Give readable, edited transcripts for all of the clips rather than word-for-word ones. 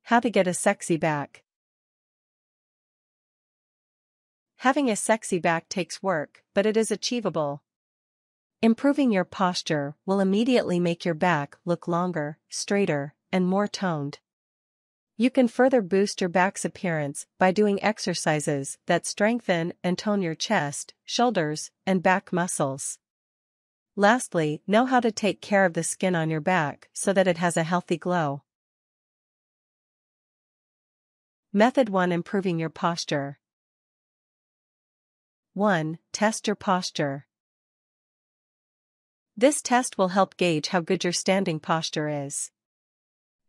How to get a sexy back. Having a sexy back takes work, but it is achievable. Improving your posture will immediately make your back look longer, straighter, and more toned. You can further boost your back's appearance by doing exercises that strengthen and tone your chest, shoulders, and back muscles. Lastly, know how to take care of the skin on your back so that it has a healthy glow. Method 1: Improving your posture. 1. Test your posture. This test will help gauge how good your standing posture is.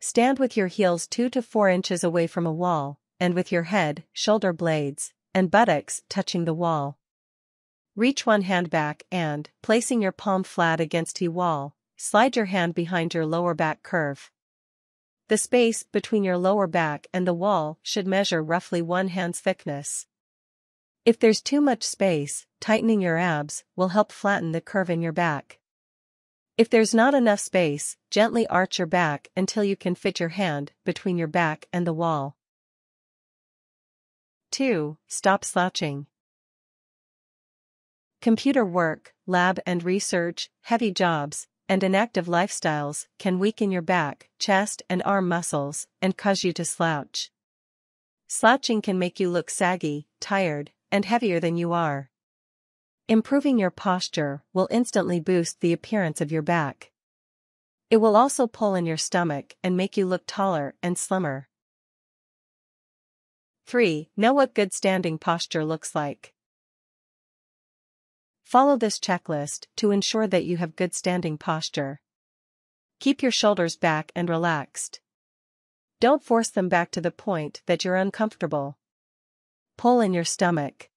Stand with your heels 2 to 4 inches away from a wall, and with your head, shoulder blades, and buttocks touching the wall. Reach one hand back and, placing your palm flat against the wall, slide your hand behind your lower back curve. The space between your lower back and the wall should measure roughly 1 hand's thickness. If there's too much space, tightening your abs will help flatten the curve in your back. If there's not enough space, gently arch your back until you can fit your hand between your back and the wall. 2. Stop slouching. Computer work, lab and research, heavy jobs, and inactive lifestyles can weaken your back, chest, and arm muscles and cause you to slouch. Slouching can make you look saggy, tired, and heavier than you are. Improving your posture will instantly boost the appearance of your back. It will also pull in your stomach and make you look taller and slimmer. 3. Know what good standing posture looks like. Follow this checklist to ensure that you have good standing posture. Keep your shoulders back and relaxed. Don't force them back to the point that you're uncomfortable. Pull in your stomach.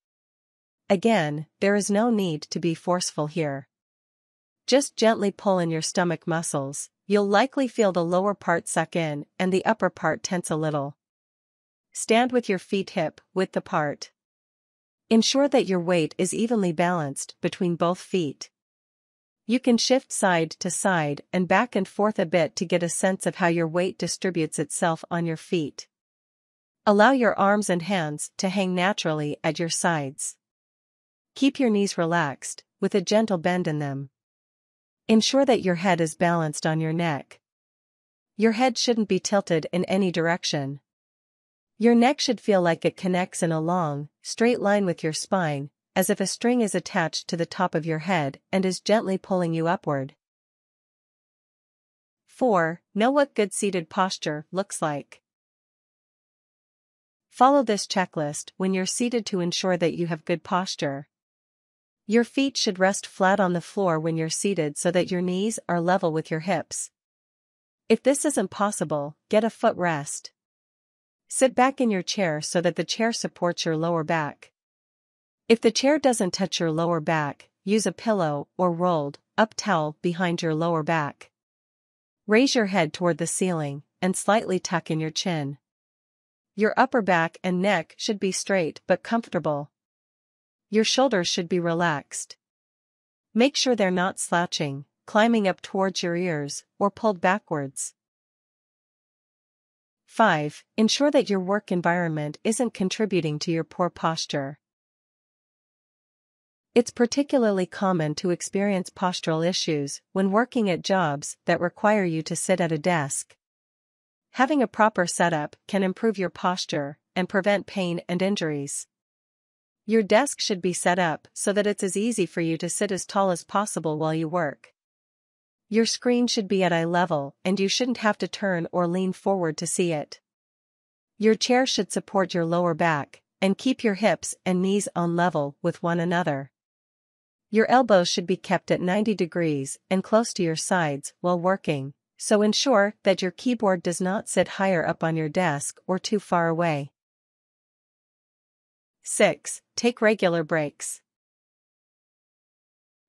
Again, there is no need to be forceful here. Just gently pull in your stomach muscles. You'll likely feel the lower part suck in and the upper part tense a little. Stand with your feet hip-width apart. Ensure that your weight is evenly balanced between both feet. You can shift side to side and back and forth a bit to get a sense of how your weight distributes itself on your feet. Allow your arms and hands to hang naturally at your sides. Keep your knees relaxed, with a gentle bend in them. Ensure that your head is balanced on your neck. Your head shouldn't be tilted in any direction. Your neck should feel like it connects in a long, straight line with your spine, as if a string is attached to the top of your head and is gently pulling you upward. 4. Know what good seated posture looks like. Follow this checklist when you're seated to ensure that you have good posture. Your feet should rest flat on the floor when you're seated so that your knees are level with your hips. If this isn't possible, get a footrest. Sit back in your chair so that the chair supports your lower back. If the chair doesn't touch your lower back, use a pillow or rolled up towel behind your lower back. Raise your head toward the ceiling and slightly tuck in your chin. Your upper back and neck should be straight but comfortable. Your shoulders should be relaxed. Make sure they're not slouching, climbing up towards your ears, or pulled backwards. 5. Ensure that your work environment isn't contributing to your poor posture. It's particularly common to experience postural issues when working at jobs that require you to sit at a desk. Having a proper setup can improve your posture and prevent pain and injuries. Your desk should be set up so that it's as easy for you to sit as tall as possible while you work. Your screen should be at eye level and you shouldn't have to turn or lean forward to see it. Your chair should support your lower back and keep your hips and knees on level with one another. Your elbows should be kept at 90 degrees and close to your sides while working, so ensure that your keyboard does not sit higher up on your desk or too far away. 6. Take regular breaks.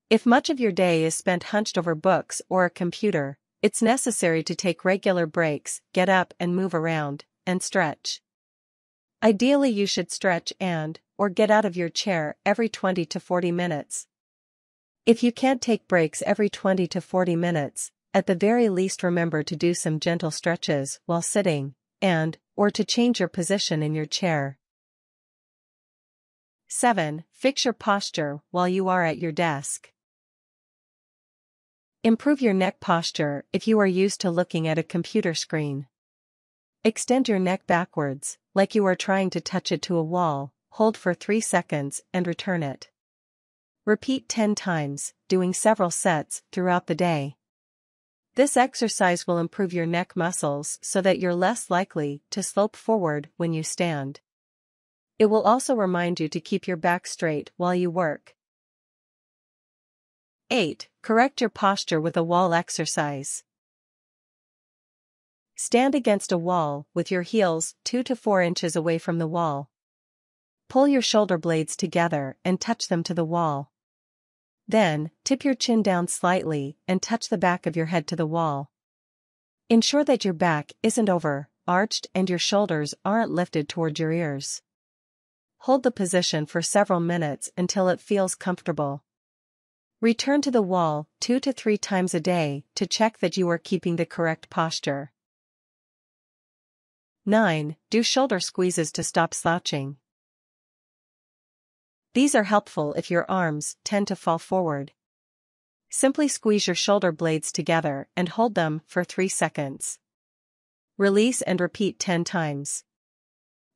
If much of your day is spent hunched over books or a computer, it's necessary to take regular breaks, get up and move around, and stretch. Ideally, you should stretch or get out of your chair every 20 to 40 minutes. If you can't take breaks every 20 to 40 minutes, at the very least remember to do some gentle stretches while sitting, or to change your position in your chair. 7. Fix your posture while you are at your desk. Improve your neck posture if you are used to looking at a computer screen. Extend your neck backwards, like you are trying to touch it to a wall, hold for 3 seconds and return it. Repeat 10 times, doing several sets throughout the day. This exercise will improve your neck muscles so that you're less likely to slope forward when you stand. It will also remind you to keep your back straight while you work. 8. Correct your posture with a wall exercise. Stand against a wall with your heels 2 to 4 inches away from the wall. Pull your shoulder blades together and touch them to the wall. Then, tip your chin down slightly and touch the back of your head to the wall. Ensure that your back isn't over-arched and your shoulders aren't lifted toward your ears. Hold the position for several minutes until it feels comfortable. Return to the wall 2 to 3 times a day to check that you are keeping the correct posture. 9. Do shoulder squeezes to stop slouching. These are helpful if your arms tend to fall forward. Simply squeeze your shoulder blades together and hold them for 3 seconds. Release and repeat 10 times.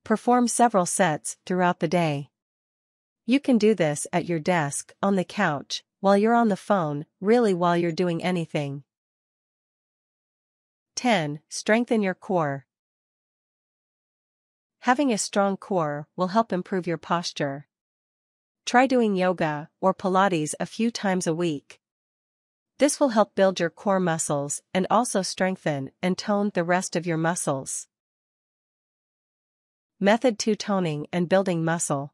Perform several sets throughout the day. You can do this at your desk, on the couch, while you're on the phone, really while you're doing anything. 10. Strengthen your core. Having a strong core will help improve your posture. Try doing yoga or Pilates a few times a week. This will help build your core muscles and also strengthen and tone the rest of your muscles. Method 2: Toning and building muscle.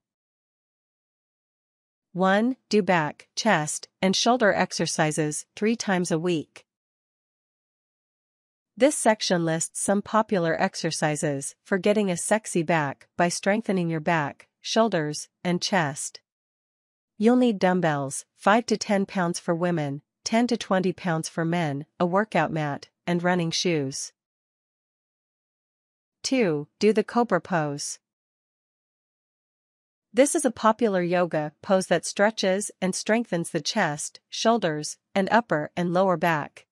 1. Do back, chest, and shoulder exercises 3 times a week. This section lists some popular exercises for getting a sexy back by strengthening your back, shoulders, and chest. You'll need dumbbells, 5 to 10 pounds for women, 10 to 20 pounds for men, a workout mat, and running shoes. 2. Do the cobra pose. This is a popular yoga pose that stretches and strengthens the chest, shoulders, and upper and lower back.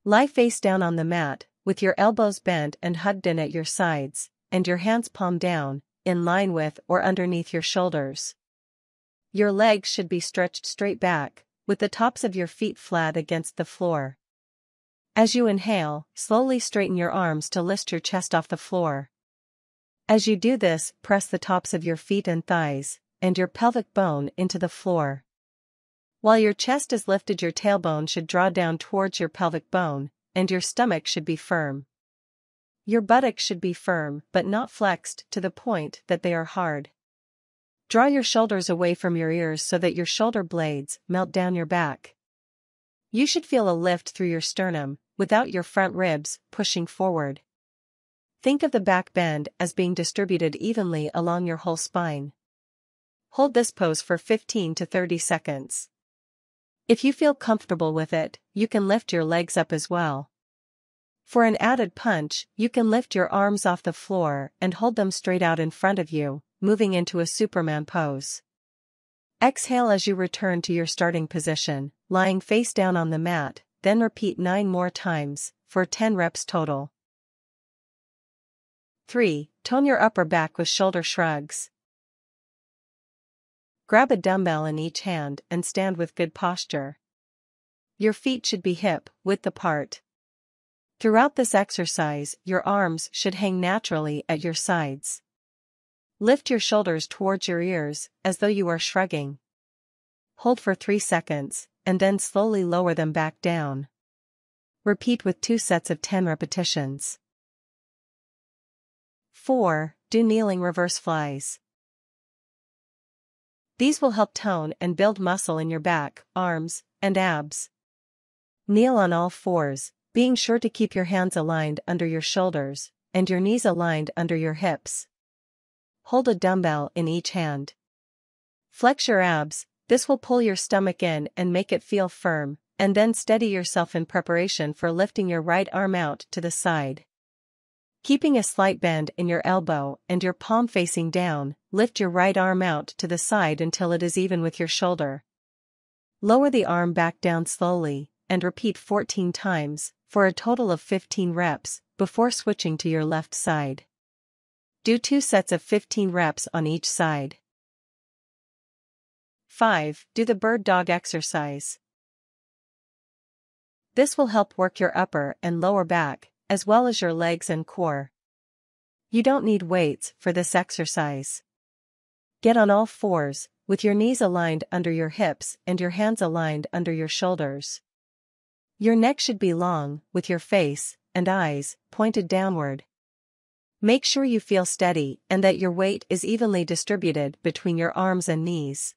Lie face down on the mat, with your elbows bent and hugged in at your sides, and your hands palm down, in line with or underneath your shoulders. Your legs should be stretched straight back, with the tops of your feet flat against the floor. As you inhale, slowly straighten your arms to lift your chest off the floor. As you do this, press the tops of your feet and thighs, and your pelvic bone into the floor. While your chest is lifted, your tailbone should draw down towards your pelvic bone, and your stomach should be firm. Your buttocks should be firm but not flexed to the point that they are hard. Draw your shoulders away from your ears so that your shoulder blades melt down your back. You should feel a lift through your sternum, without your front ribs pushing forward. Think of the back bend as being distributed evenly along your whole spine. Hold this pose for 15 to 30 seconds. If you feel comfortable with it, you can lift your legs up as well. For an added punch, you can lift your arms off the floor and hold them straight out in front of you, moving into a Superman pose. Exhale as you return to your starting position, lying face down on the mat, then repeat 9 more times, for 10 reps total. 3. Tone your upper back with shoulder shrugs. Grab a dumbbell in each hand and stand with good posture. Your feet should be hip-width apart. Throughout this exercise, your arms should hang naturally at your sides. Lift your shoulders towards your ears, as though you are shrugging. Hold for 3 seconds, and then slowly lower them back down. Repeat with 2 sets of 10 repetitions. 4. Do kneeling reverse flies. These will help tone and build muscle in your back, arms, and abs. Kneel on all fours, being sure to keep your hands aligned under your shoulders, and your knees aligned under your hips. Hold a dumbbell in each hand. Flex your abs, this will pull your stomach in and make it feel firm, and then steady yourself in preparation for lifting your right arm out to the side. Keeping a slight bend in your elbow and your palm facing down, lift your right arm out to the side until it is even with your shoulder. Lower the arm back down slowly, and repeat 14 times, for a total of 15 reps, before switching to your left side. Do 2 sets of 15 reps on each side. 5. Do the bird dog exercise. This will help work your upper and lower back, as well as your legs and core. You don't need weights for this exercise. Get on all fours, with your knees aligned under your hips and your hands aligned under your shoulders. Your neck should be long, with your face and eyes pointed downward. Make sure you feel steady and that your weight is evenly distributed between your arms and knees.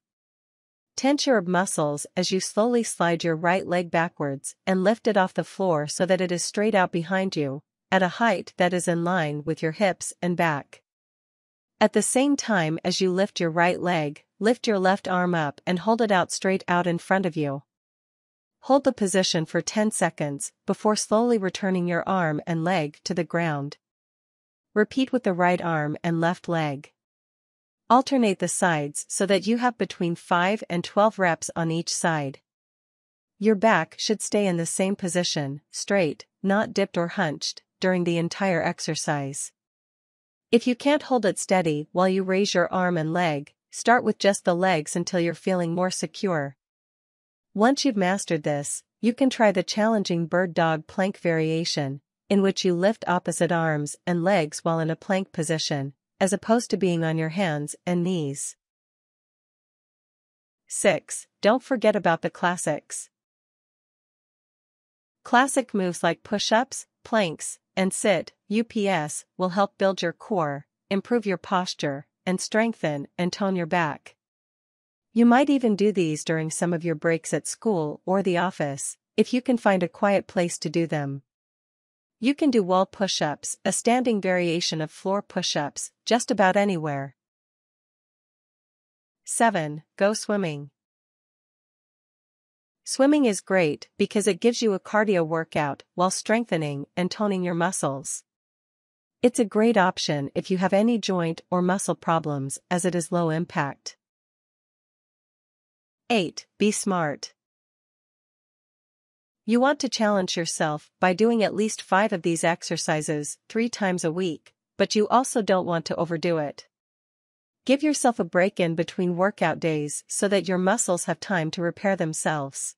Tense your muscles as you slowly slide your right leg backwards and lift it off the floor so that it is straight out behind you, at a height that is in line with your hips and back. At the same time as you lift your right leg, lift your left arm up and hold it out straight out in front of you. Hold the position for 10 seconds before slowly returning your arm and leg to the ground. Repeat with the right arm and left leg. Alternate the sides so that you have between 5 and 12 reps on each side. Your back should stay in the same position, straight, not dipped or hunched, during the entire exercise. If you can't hold it steady while you raise your arm and leg, start with just the legs until you're feeling more secure. Once you've mastered this, you can try the challenging bird dog plank variation, in which you lift opposite arms and legs while in a plank position, as opposed to being on your hands and knees. 6. Don't forget about the classics. Classic moves like push-ups, planks, and sit, UPS, will help build your core, improve your posture, and strengthen and tone your back. You might even do these during some of your breaks at school or the office, if you can find a quiet place to do them. You can do wall push-ups, a standing variation of floor push-ups, just about anywhere. 7. Go swimming. Swimming is great because it gives you a cardio workout while strengthening and toning your muscles. It's a great option if you have any joint or muscle problems, as it is low impact. 8. Be smart. You want to challenge yourself by doing at least 5 of these exercises 3 times a week, but you also don't want to overdo it. Give yourself a break in between workout days so that your muscles have time to repair themselves.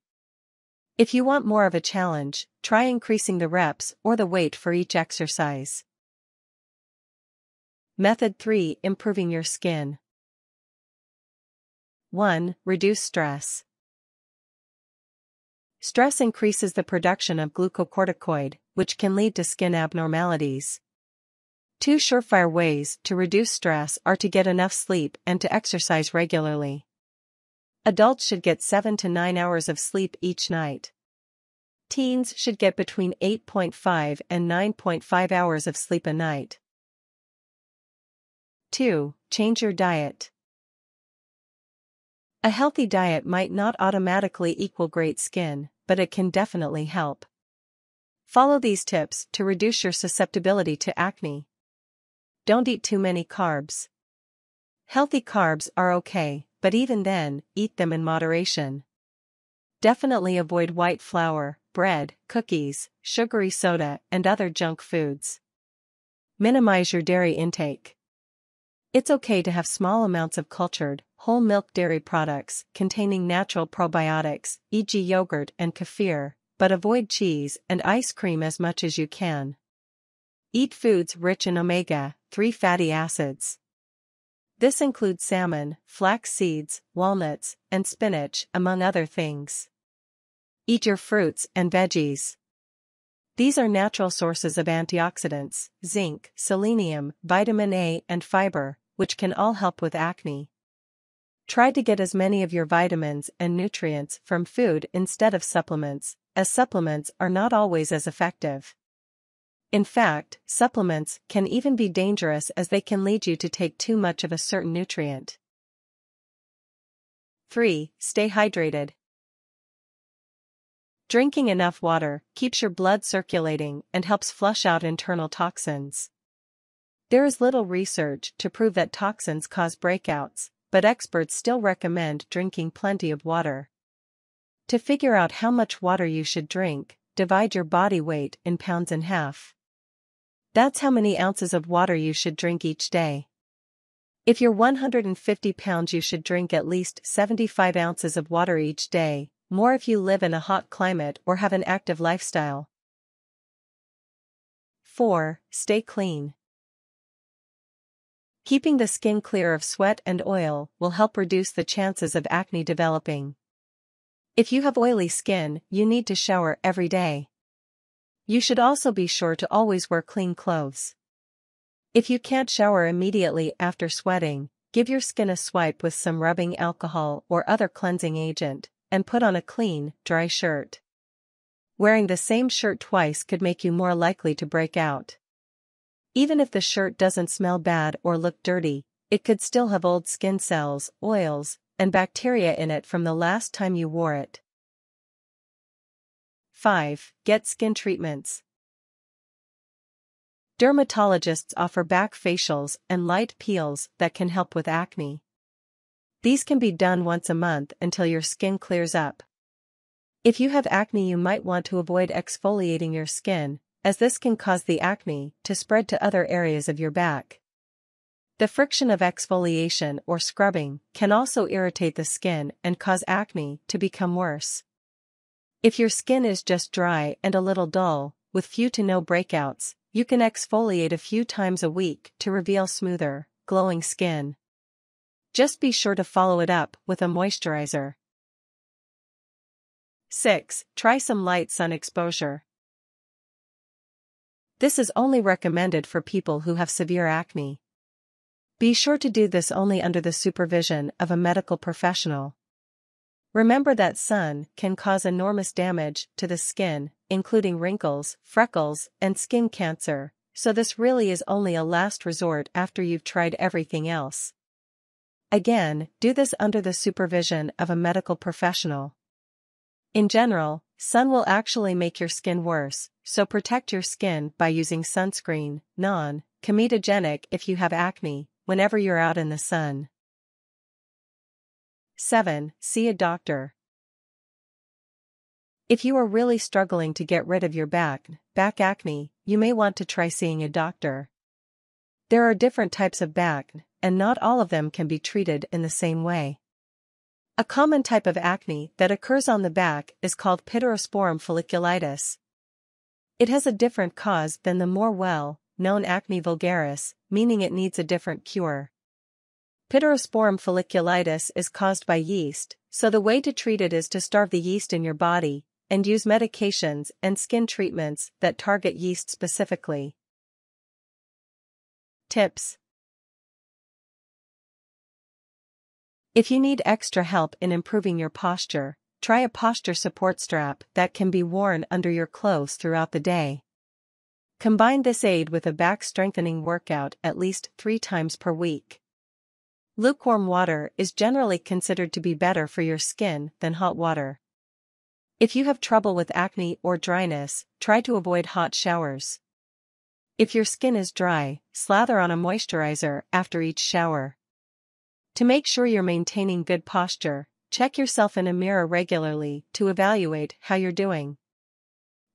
If you want more of a challenge, try increasing the reps or the weight for each exercise. Method 3. Improving your skin. 1. Reduce stress. Stress increases the production of glucocorticoid, which can lead to skin abnormalities. 2 surefire ways to reduce stress are to get enough sleep and to exercise regularly. Adults should get 7 to 9 hours of sleep each night. Teens should get between 8.5 and 9.5 hours of sleep a night. 2. Change your diet. A healthy diet might not automatically equal great skin, but it can definitely help. Follow these tips to reduce your susceptibility to acne. Don't eat too many carbs. Healthy carbs are okay, but even then, eat them in moderation. Definitely avoid white flour, bread, cookies, sugary soda, and other junk foods. Minimize your dairy intake. It's okay to have small amounts of cultured, whole milk dairy products containing natural probiotics, e.g. yogurt and kefir, but avoid cheese and ice cream as much as you can. Eat foods rich in omega-3 fatty acids. This includes salmon, flax seeds, walnuts, and spinach, among other things. Eat your fruits and veggies. These are natural sources of antioxidants, zinc, selenium, vitamin A, and fiber, which can all help with acne. Try to get as many of your vitamins and nutrients from food instead of supplements, as supplements are not always as effective. In fact, supplements can even be dangerous as they can lead you to take too much of a certain nutrient. 3. Stay hydrated. Drinking enough water keeps your blood circulating and helps flush out internal toxins. There is little research to prove that toxins cause breakouts, but experts still recommend drinking plenty of water. To figure out how much water you should drink, divide your body weight in pounds in half. That's how many ounces of water you should drink each day. If you're 150 pounds, you should drink at least 75 ounces of water each day, more if you live in a hot climate or have an active lifestyle. 4. Stay clean. Keeping the skin clear of sweat and oil will help reduce the chances of acne developing. If you have oily skin, you need to shower every day. You should also be sure to always wear clean clothes. If you can't shower immediately after sweating, give your skin a swipe with some rubbing alcohol or other cleansing agent, and put on a clean, dry shirt. Wearing the same shirt twice could make you more likely to break out. Even if the shirt doesn't smell bad or look dirty, it could still have old skin cells, oils, and bacteria in it from the last time you wore it. 5. Get skin treatments. Dermatologists offer back facials and light peels that can help with acne. These can be done once a month until your skin clears up. If you have acne, you might want to avoid exfoliating your skin, as this can cause the acne to spread to other areas of your back. The friction of exfoliation or scrubbing can also irritate the skin and cause acne to become worse. If your skin is just dry and a little dull, with few to no breakouts, you can exfoliate a few times a week to reveal smoother, glowing skin. Just be sure to follow it up with a moisturizer. 6. Try some light sun exposure. This is only recommended for people who have severe acne. Be sure to do this only under the supervision of a medical professional. Remember that sun can cause enormous damage to the skin, including wrinkles, freckles, and skin cancer, so this really is only a last resort after you've tried everything else. Again, do this under the supervision of a medical professional. In general, sun will actually make your skin worse, so protect your skin by using sunscreen, non-comedogenic if you have acne, whenever you're out in the sun. 7. See a doctor. If you are really struggling to get rid of your back acne, you may want to try seeing a doctor. There are different types of back, and not all of them can be treated in the same way. A common type of acne that occurs on the back is called pityrosporum folliculitis. It has a different cause than the more well-known acne vulgaris, meaning it needs a different cure. Pityrosporum folliculitis is caused by yeast, so the way to treat it is to starve the yeast in your body, and use medications and skin treatments that target yeast specifically. Tips. If you need extra help in improving your posture, try a posture support strap that can be worn under your clothes throughout the day. Combine this aid with a back strengthening workout at least 3 times per week. Lukewarm water is generally considered to be better for your skin than hot water. If you have trouble with acne or dryness, try to avoid hot showers. If your skin is dry, slather on a moisturizer after each shower. To make sure you're maintaining good posture, check yourself in a mirror regularly to evaluate how you're doing.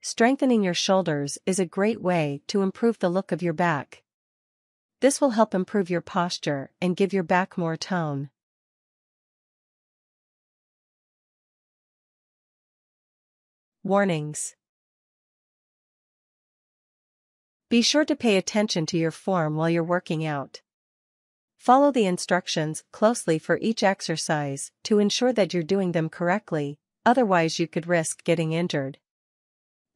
Strengthening your shoulders is a great way to improve the look of your back. This will help improve your posture and give your back more tone. Warnings. Be sure to pay attention to your form while you're working out. Follow the instructions closely for each exercise to ensure that you're doing them correctly, otherwise you could risk getting injured.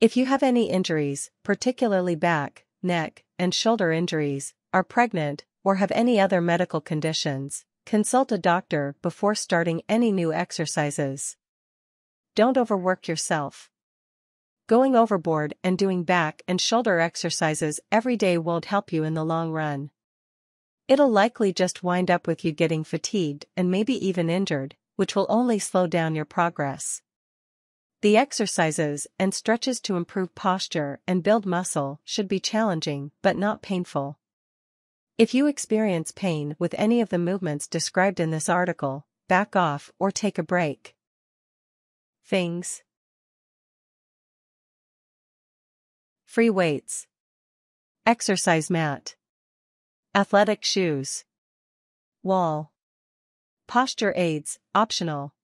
If you have any injuries, particularly back, neck, and shoulder injuries, are pregnant, or have any other medical conditions, consult a doctor before starting any new exercises. Don't overwork yourself. Going overboard and doing back and shoulder exercises every day won't help you in the long run. It'll likely just wind up with you getting fatigued and maybe even injured, which will only slow down your progress. The exercises and stretches to improve posture and build muscle should be challenging but not painful. If you experience pain with any of the movements described in this article, back off or take a break. Things. Free weights. Exercise mat. Athletic shoes. Wall. Posture aids, optional.